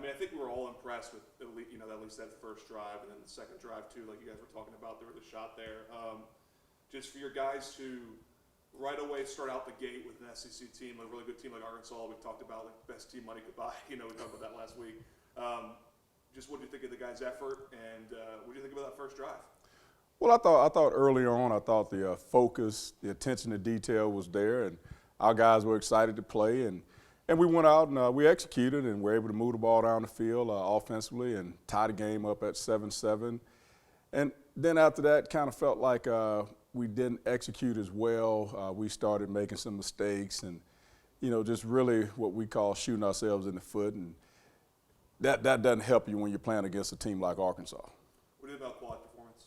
mean, I think we were all impressed with at least that first drive, and then the second drive too, like you guys were talking about. There was a shot there. Just for your guys to right away start out the gate with an SEC team, a really good team like Arkansas. We've talked about like best team money could buy. We talked about that last week. Just what do you think of the guys' effort, and what do you think about that first drive? Well, I thought early on, I thought the focus, the attention to detail was there, and our guys were excited to play, and we went out and we executed, and were able to move the ball down the field offensively and tie the game up at 7-7. And then after that, kind of felt like we didn't execute as well. We started making some mistakes, and just really what we call shooting ourselves in the foot, and that doesn't help you when you're playing against a team like Arkansas. What do you think about Quad performance?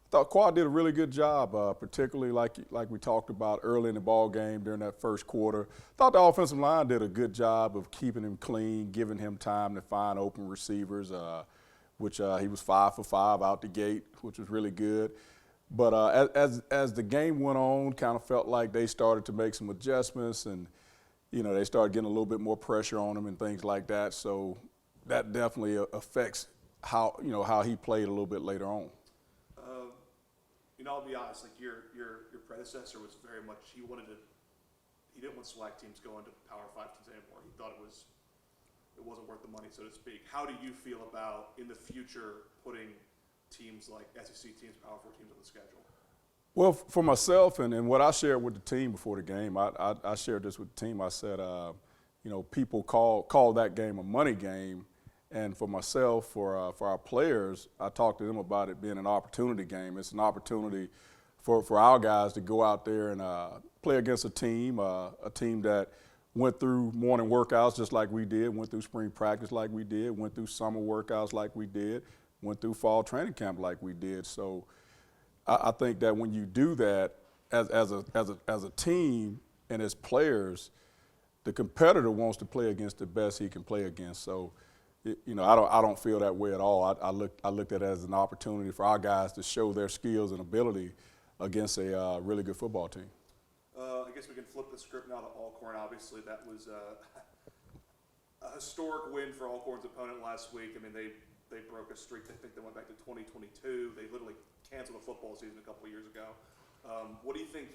I thought Quad did a really good job, particularly like we talked about early in the ball game during that first quarter. Thought the offensive line did a good job of keeping him clean, giving him time to find open receivers, which he was 5 for 5 out the gate, which was really good. But as the game went on, kind of felt like they started to make some adjustments, and they started getting a little bit more pressure on him and things like that. So that definitely affects how he played a little bit later on. I'll be honest. Like your predecessor was very much he didn't want SWAC teams going to Power 5 teams anymore. He thought it wasn't worth the money, so to speak. How do you feel about in the future putting teams like SEC teams, Power 4 teams on the schedule? Well, for myself and what I shared with the team before the game, I shared this with the team. I said, people call that game a money game. And for myself, for our players, I talked to them about it being an opportunity game. It's an opportunity for our guys to go out there and play against a team that went through morning workouts just like we did, went through spring practice like we did, went through summer workouts like we did, went through fall training camp like we did. So I think that when you do that as a team and as players, the competitor wants to play against the best he can play against. So I don't feel that way at all. I looked at it as an opportunity for our guys to show their skills and ability against a really good football team. I guess we can flip the script now to Alcorn. Obviously, that was a historic win for Alcorn's opponent last week. I mean, they broke a streak. I think they went back to 2022. They literally canceled a football season a couple of years ago. What do you think?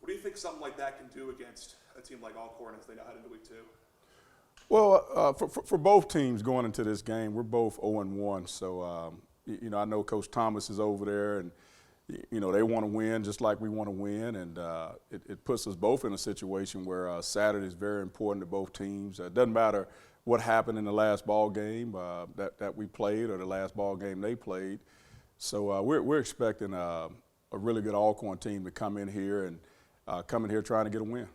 What do you think something like that can do against a team like Alcorn as they now head into week 2? Well, for both teams going into this game, we're both 0-1. So, I know Coach Thomas is over there, and, they want to win just like we want to win. And it puts us both in a situation where Saturday is very important to both teams. It doesn't matter what happened in the last ball game that we played or the last ball game they played. So we're expecting a really good Alcorn team to come in here trying to get a win.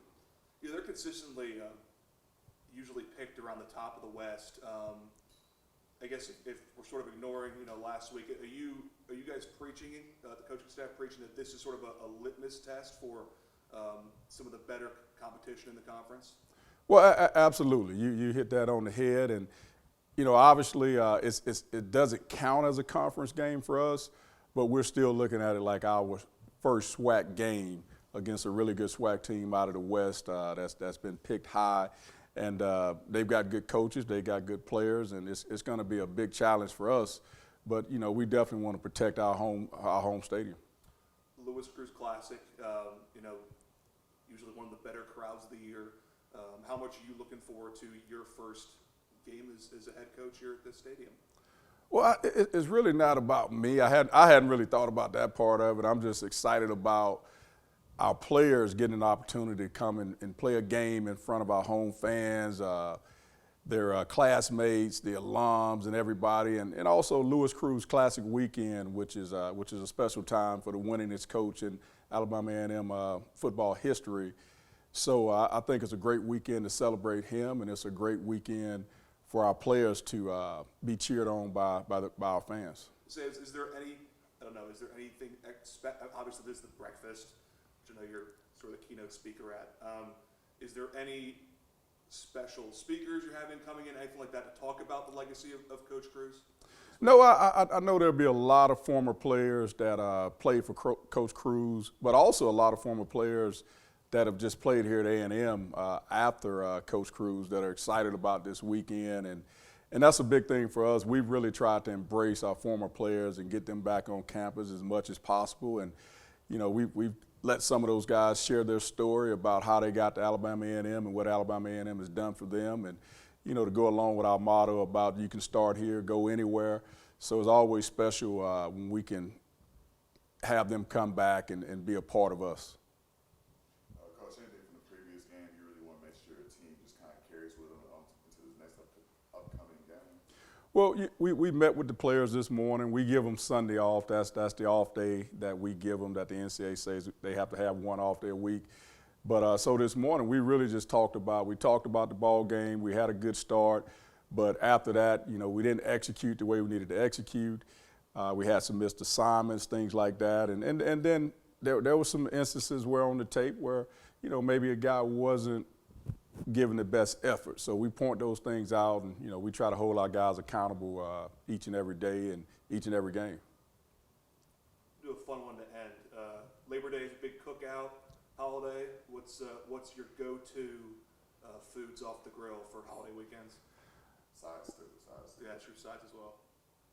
Yeah, they're consistently usually picked around the top of the West. I guess if we're sort of ignoring, last week, are you guys preaching, the coaching staff preaching that this is sort of a litmus test for some of the better competition in the conference? Well, absolutely. You hit that on the head, and obviously it doesn't count as a conference game for us, but we're still looking at it like our first SWAC game against a really good SWAC team out of the West that's been picked high. And they've got good coaches, they got good players, and it's going to be a big challenge for us. But we definitely want to protect our home stadium. Lewis Cruz Classic, usually one of the better crowds of the year. How much are you looking forward to your first game as a head coach here at this stadium? Well, it's really not about me. I hadn't really thought about that part of it. I'm just excited about our players getting an opportunity to come and play a game in front of our home fans, their classmates, the alums, and everybody, and also Lewis Cruz Classic Weekend, which is a special time for the winningest coach in Alabama A&M football history. So I think it's a great weekend to celebrate him, and it's a great weekend for our players to be cheered on by our fans. Is there anything, obviously this is the breakfast, which I know you're sort of the keynote speaker at. Is there any special speakers you're having coming in, anything like that, to talk about the legacy of Coach Cruz? No, I know there'll be a lot of former players that played for Coach Cruz, but also a lot of former players that have just played here at A&M after Coach Cruz that are excited about this weekend And that's a big thing for us. We've really tried to embrace our former players and get them back on campus as much as possible. And, we've let some of those guys share their story about how they got to Alabama A&M and what Alabama A&M has done for them. And, to go along with our motto about you can start here, go anywhere. So it's always special when we can have them come back and be a part of us. Coach, anything from the previous game you really want to make sure the team just kind of carries with them into this next upcoming game? Well, we met with the players this morning. We give them Sunday off. That's the off day that we give them, that the NCAA says they have to have one off day a week. But so this morning we really just talked about the ball game. We had a good start, but after that, we didn't execute the way we needed to execute. We had some missed assignments, things like that, and then there were some instances where on the tape where maybe a guy wasn't giving the best effort. So we point those things out, and we try to hold our guys accountable each and every day and each and every game. Do a fun one to end. Labor Day is a big cookout holiday. What's your go-to foods off the grill for holiday weekends? Sides too. Yeah, true, sides as well.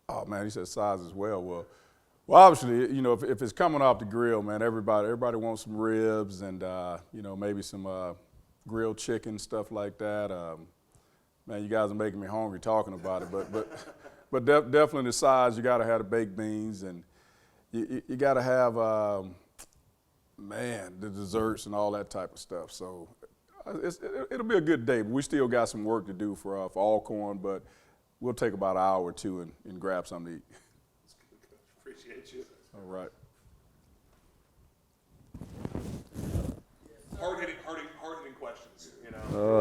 Oh man, he said size as well. Well, obviously, if it's coming off the grill, man, everybody wants some ribs and maybe some grilled chicken, stuff like that. Man, you guys are making me hungry talking about it. But definitely the sides, you got to have the baked beans, and you got to have the desserts and all that type of stuff. So it'll be a good day. But we still got some work to do for Alcorn, but we'll take about an hour or two and grab something to eat. That's good, Coach. Appreciate you. All right. Hard-hitting questions,